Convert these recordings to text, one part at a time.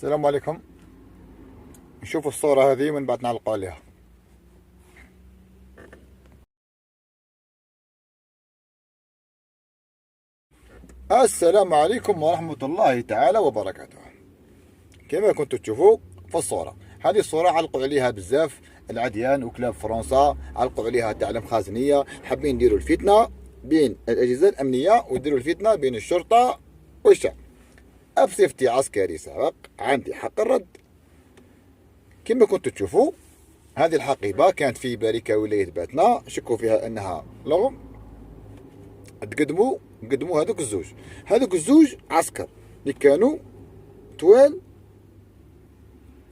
السلام عليكم. نشوف الصورة هذه من بعد نعلق عليها. السلام عليكم ورحمة الله تعالى وبركاته. كما كنتوا تشوفوا في الصورة، هذه الصورة علقوا عليها بزاف العديان وكلاب فرنسا، علقوا عليها تعليم خازنية، حابين يديروا الفتنة بين الأجهزة الأمنية ويديروا الفتنة بين الشرطة والشعب. بصفتي عسكري سابق عندي حق الرد. كما كنتوا تشوفوا هذه الحقيبة كانت في باركة ولاية باتنا، شكوا فيها أنها لغم. قدموا هذوك الزوج عسكر اللي كانوا توال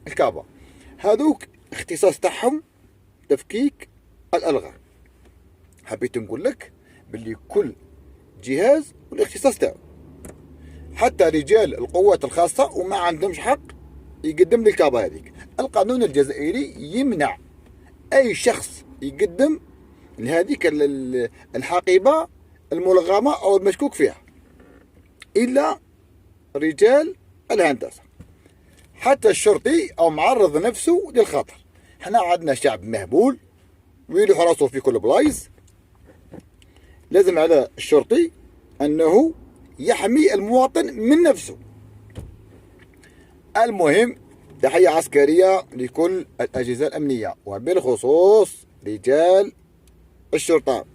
الكعبة. هذوك اختصاص تاعهم تفكيك الألغام. حبيت نقول لك باللي كل جهاز والاختصاص تاعو، حتى رجال القوات الخاصة وما عندهمش حق يقدم للكعبة هذيك. القانون الجزائري يمنع أي شخص يقدم لهذيك الحقيبة الملغمة أو المشكوك فيها إلا رجال الهندسة. حتى الشرطي أو معرض نفسه للخطر. حنا عندنا شعب مهبول ويلوح راسه في كل بلايص. لازم على الشرطي أنه يحمي المواطن من نفسه. المهم، تحية عسكرية لكل الأجهزة الأمنية وبالخصوص رجال الشرطة.